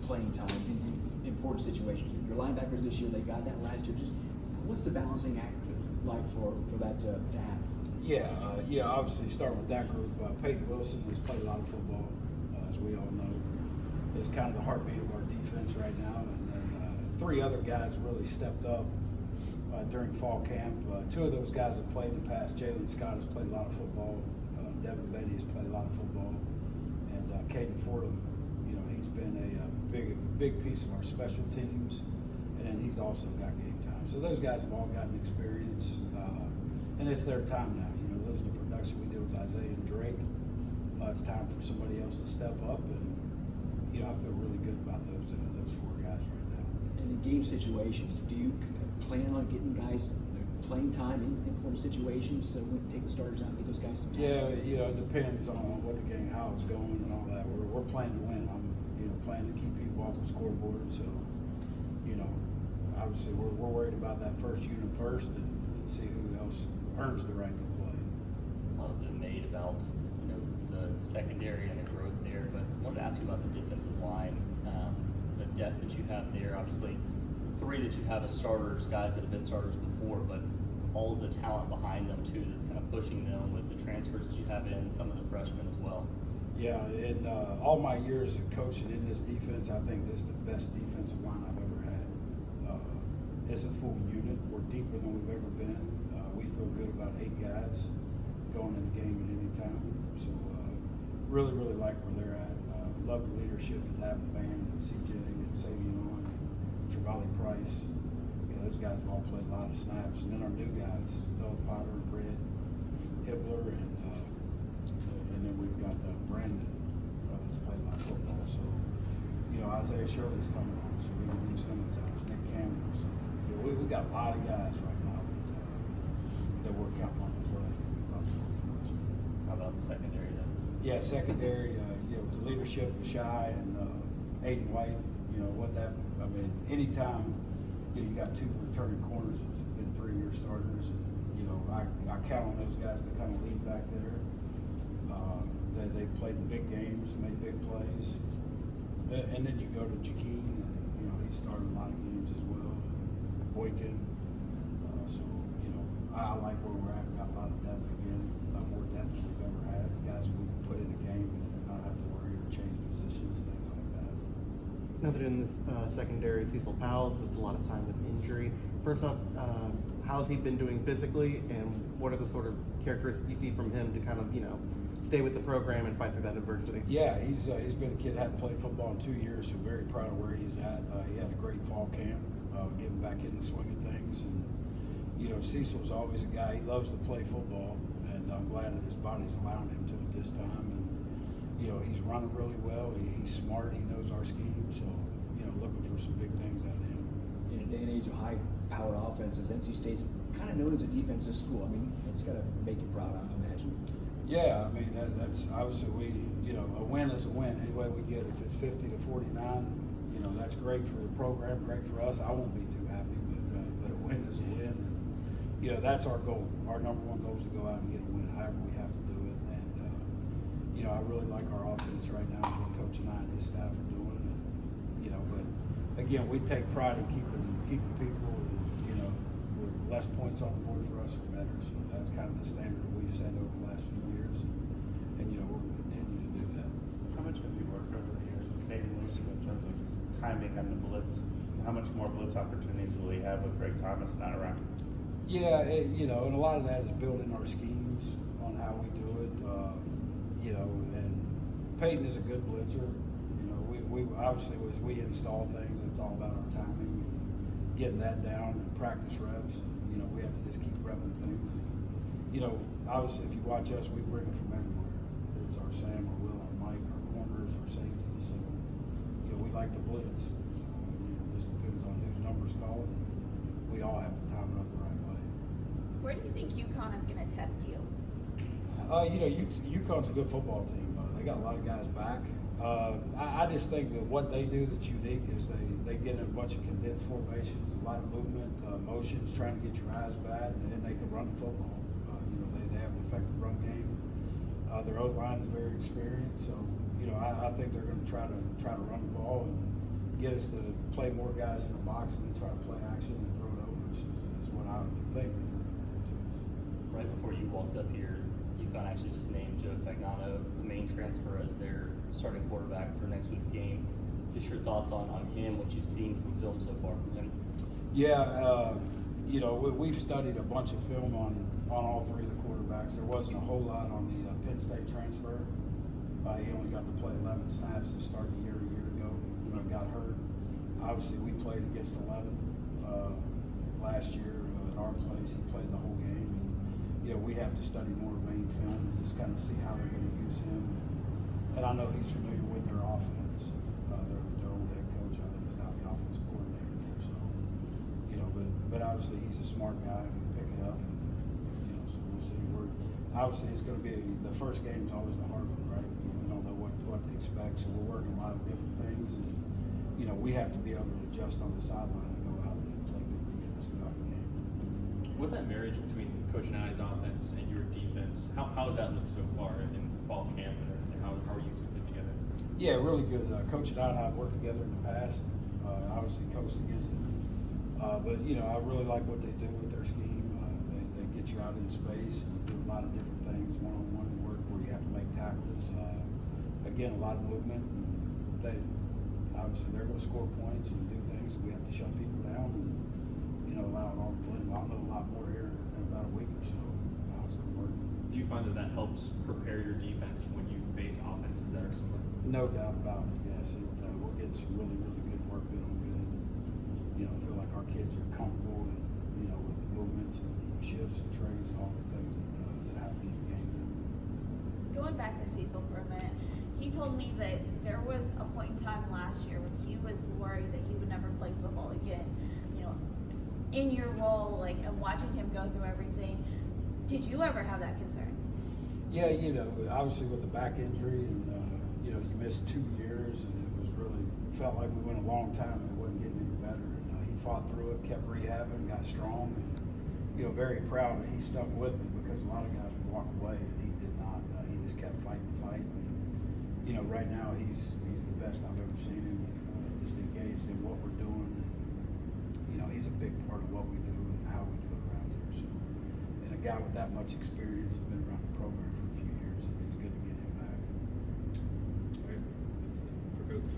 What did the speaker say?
playing time in important situations. Your linebackers this year, they got that last year. Just what's the balancing act like for that to happen? Yeah, obviously start with that group. Peyton Wilson has played a lot of football, as we all know. Is kind of the heartbeat of our defense right now. And then 3 other guys really stepped up during fall camp. 2 of those guys have played in the past. Jalen Scott has played a lot of football. Devin Betty has played a lot of football. And Caden Fordham, he's been a big piece of our special teams. And then he's also got game time. So those guys have all gotten experience. And it's their time now. Losing the production we did with Isaiah and Drake. It's time for somebody else to step up. And, I feel really good about those 4 guys right now. And in game situations, do you plan on getting guys playing time in important situations so we can take the starters out and get those guys some time? Yeah, it depends on what the game, how it's going and all that. We're playing to win. I'm, planning to keep people off the scoreboard. So, obviously we're worried about that first unit first and see who else earns the right to play. A lot has been made about, the secondary and the growth there, but I wanted to ask you about the defensive line, the depth that you have there. Obviously, 3 that you have as starters, guys that have been starters before, but all of the talent behind them too that's kind of pushing them with the transfers that you have in, some of the freshmen as well. Yeah, in all my years of coaching in this defense, I think this is the best defensive line I've ever had. It's a full unit. We're deeper than we've ever been. We feel good about 8 guys going in the game at any time. So really like where they're at. Love the leadership of that band, and CJ and Savion and Travali Price. Those guys have all played a lot of snaps. And then our new guys, Noah Potter, Britt, Hibbler, and then we've got Brandon, who's played a lot of football. So, Isaiah Shirley's coming on, so we can use him at times. Nick Campbell. So, we got a lot of guys right now that we're counting on to play. How about the secondary then? Yeah, secondary, the leadership of Shy and Aiden White, anytime you got 2 returning corners that's been 3-year starters, and, I count on those guys to kind of lead back there. They've played in big games, made big plays. And then you go to Jakeem, and, he started a lot of games as well. Boykin. So, I like where we're at. We've got a lot of depth again, a lot more depth than we've ever had. Guys we can put in a game and not have to worry or change positions, things like that. Now that in this secondary, Cecil Powell's just a lot of time with injury. First off, how's he been doing physically, and what are the sort of characteristics you see from him to kind of, stay with the program and fight through that adversity? Yeah, he's been a kid that hadn't played football in 2 years, so very proud of where he's at. He had a great fall camp, getting back in the swing of things. And, Cecil's always a guy, he loves to play football, and I'm glad that his body's allowing him to at this time. And, he's running really well. He's smart. He knows our scheme. So, looking for some big things out of him. In a day and age of high-powered offenses, NC State's kind of known as a defensive school. I mean, it's got to make you proud, I imagine. Yeah, that's obviously a win is a win. Any way we get it. If it's 50 to 49, that's great for the program, great for us. I won't be too happy, but a win is a win. And, that's our goal. Our number 1 goal is to go out and get a win, however we have to do it. And, I really like our offense right now, what Coach and I and his staff are doing. And, but again, we take pride in keeping people, with less points on the board for us or better. So that's kind of the standard that we've set over the last few years. And we're going to continue to do that. How much have you worked over the years with Caden Wilson in terms of timing on the blitz? How much more blitz opportunities will he have with Greg Thomas not around? Yeah, and a lot of that is building our schemes on how we do it. And Peyton is a good blitzer. We obviously, as we install things, it's all about our timing and getting that down and practice reps. We have to just keep repping things. Obviously, if you watch us, we bring it from everywhere. It's our Sam, our Will, our Mike, our corners, our safeties. So, we like to blitz. So, it just depends on whose number's called. We all have to time it up the right way. Where do you think UConn is going to test you? UConn's a good football team. They got a lot of guys back. I just think that what they do that's unique is they get in a bunch of condensed formations, a lot of movement, motions, trying to get your eyes bad, and then they can run the football. They have an effective run game. Their O-line is very experienced, so I think they're going to try to run the ball, and get us to play more guys in the box and try to play action and throw it over is what I would think that they're going to do to us. Right before you walked up here, UConn actually just named Joe Fagnano, the main transfer, as their starting quarterback for next week's game. Just your thoughts on him, what you've seen from film so far from him? Yeah, you know, we've studied a bunch of film on all three of the quarterbacks. There wasn't a whole lot on the Penn State transfer. He only got to play 11 snaps to start the year a year ago. You know, got hurt. Obviously, we played against 11 last year at our place. He played the whole game. And, you know, we have to study more main film and just kind of see how they're going to use him. And I know he's familiar with their offense. Their old head coach, I think, is now the offensive coordinator there. So, you know, but obviously he's a smart guy and we pick it up. You know, so we'll see. Obviously it's going to be the first game is always the hard one, right? We don't know what to expect, so we're working a lot of different things, and you know we have to be able to adjust on the sideline and go out and play good defense throughout the game. What's that marriage between Coach Nani's offense and your defense? How has that looked so far in fall camp and everything? How are you two fit together? Yeah, really good. Coach and I have worked together in the past. Obviously coached against them, but you know I really like what they do with their scheme. They get you out in space and do a lot of different things, one-on-one work where you have to make tackles. Again, a lot of movement. They're going to score points and do things. We have to shut people down and allow it all to blend. I'll know a lot more here in about a week or so how it's going to work. Do you find that helps prepare your defense when you face offenses that are similar? No doubt about it. Yes, we're getting some really good work in them. I feel like our kids are comfortable and with the movements and shifts and trades and all the things that happen in the game. Going back to Cecil for a minute, he told me that there was a point in time last year when he was worried that he would never play football again. In your role, and watching him go through everything, did you ever have that concern? Yeah, obviously with the back injury and you missed 2 years and it was really felt like we went a long time and it wasn't getting any better. And he fought through it, kept rehabbing, got strong, and very proud that he stuck with me because a lot of guys would walk away and he did not. He just kept fighting the fight. And, right now he's the best I've ever seen him. Just engaged in what we're doing. He's a big part of what we do and how we do it around here. So, and a guy with that much experience and been around the program for a few years, it's good to get him back. All right. For Coach.